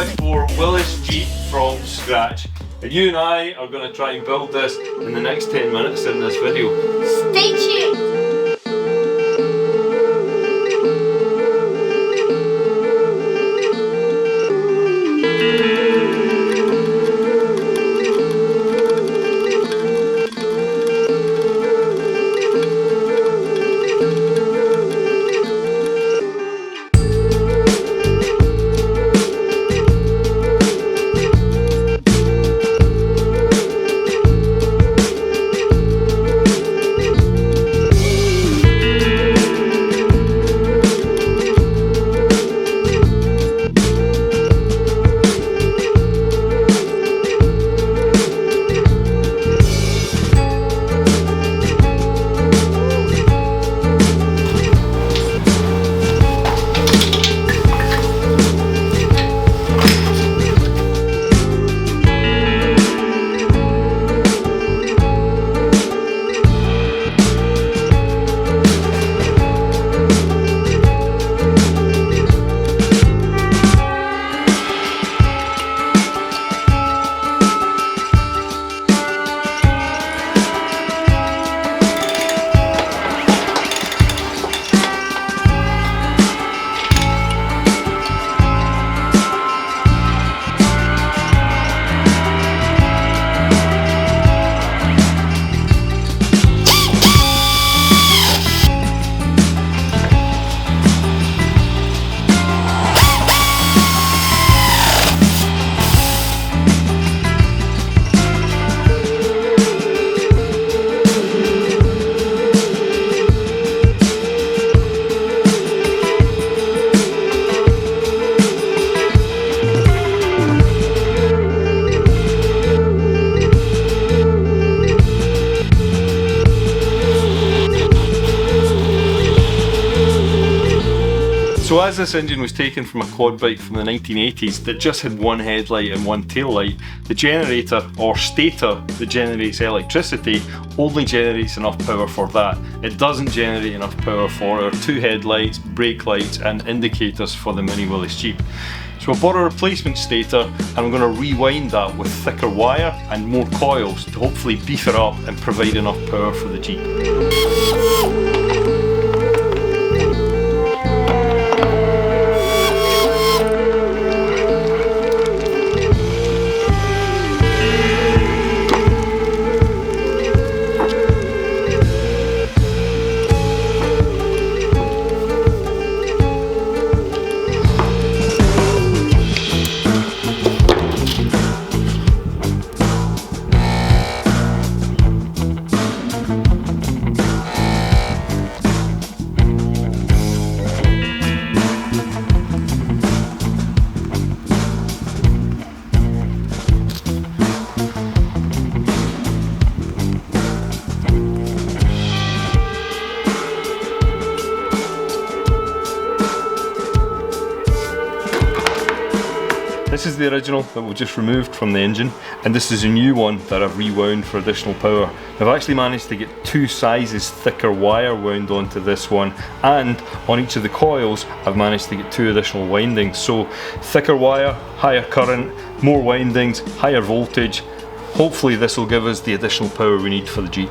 EP25 Willys Jeep from scratch. And you and I are going to try and build this in the next 10 minutes in this video. Stay tuned! So as this engine was taken from a quad bike from the 1980s that just had one headlight and one tail light, the generator, or stator, that generates electricity, only generates enough power for that. It doesn't generate enough power for our two headlights, brake lights and indicators for the Mini Willys Jeep. So I bought a replacement stator and I'm going to rewind that with thicker wire and more coils to hopefully beef it up and provide enough power for the Jeep. This is the original that we've just removed from the engine, and this is a new one that I've rewound for additional power. I've actually managed to get two sizes thicker wire wound onto this one, and on each of the coils I've managed to get two additional windings. So thicker wire, higher current, more windings, higher voltage. Hopefully this will give us the additional power we need for the Jeep.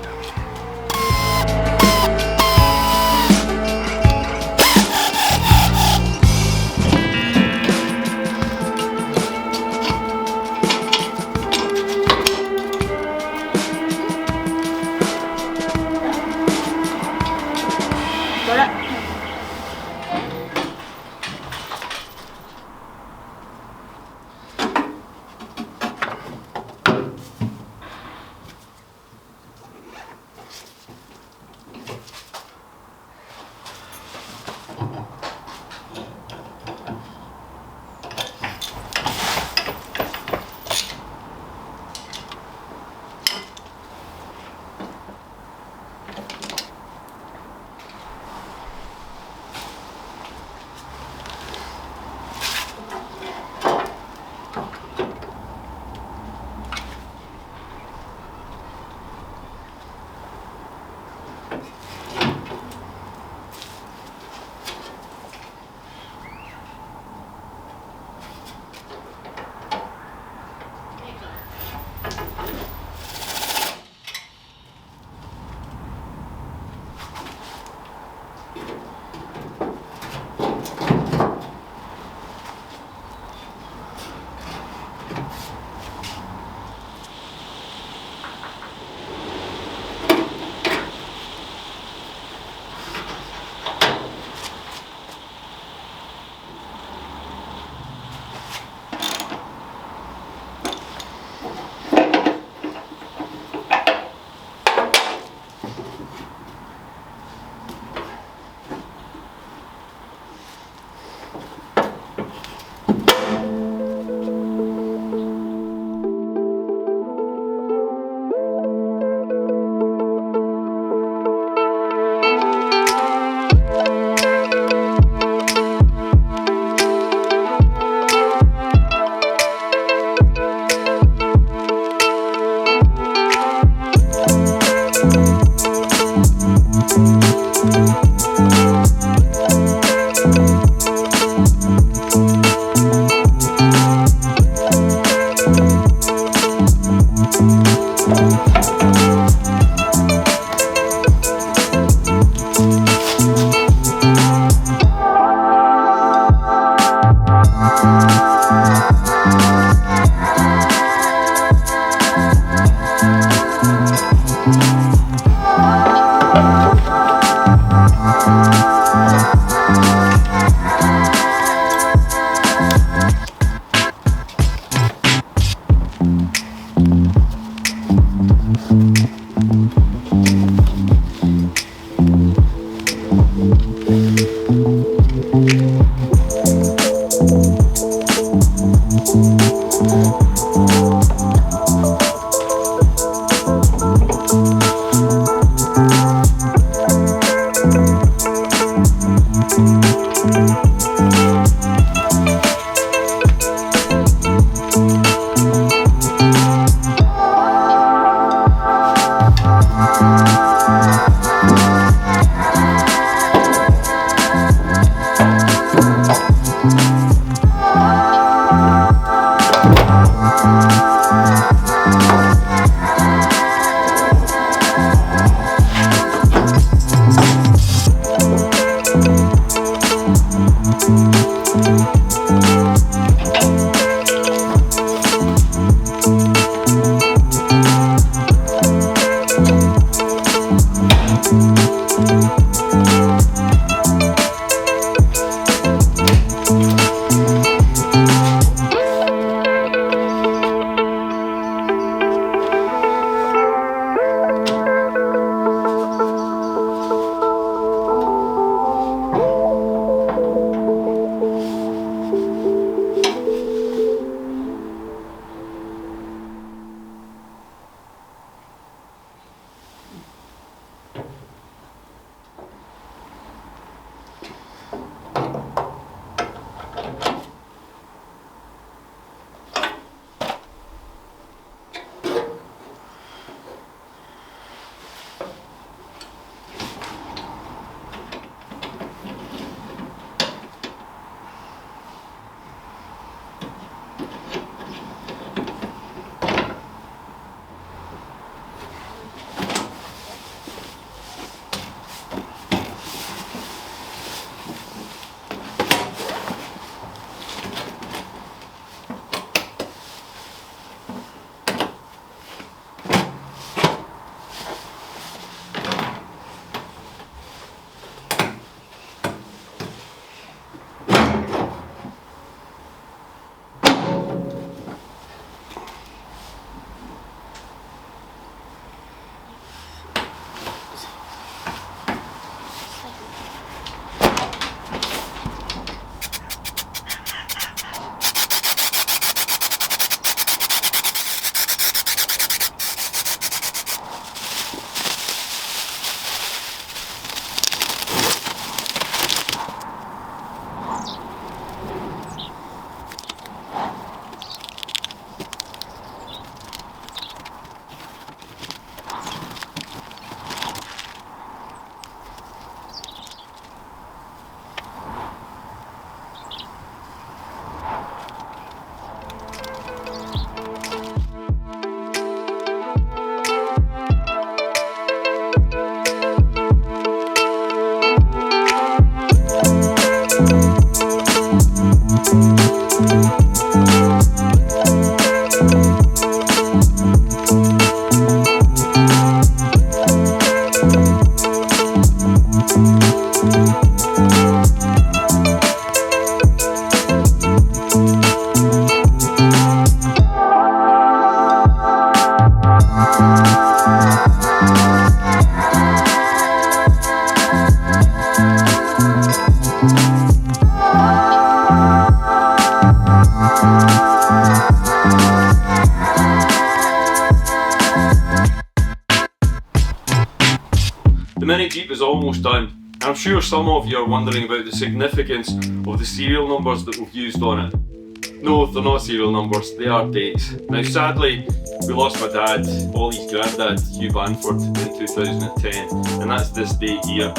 The mini Jeep is almost done. I'm sure some of you are wondering about the significance of the serial numbers that we've used on it. No, they're not serial numbers, they are dates. Now sadly, we lost my dad, Olly's granddad, Hugh Banford, in 2010, and that's this date here.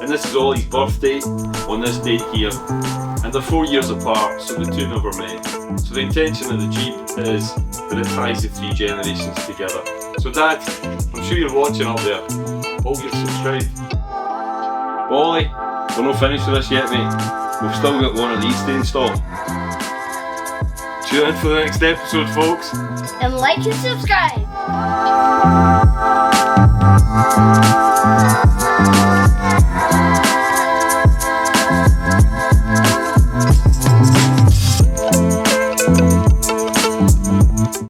And this is Olly's birthday on this date here. And they're 4 years apart, so the two never met. So the intention of the Jeep is that it ties the three generations together. So Dad, I'm sure you're watching up there. Hope you're subscribed. Olly, we're not finished with this yet, mate. We've still got one of these to install. Tune in for the next episode, folks. And like and subscribe.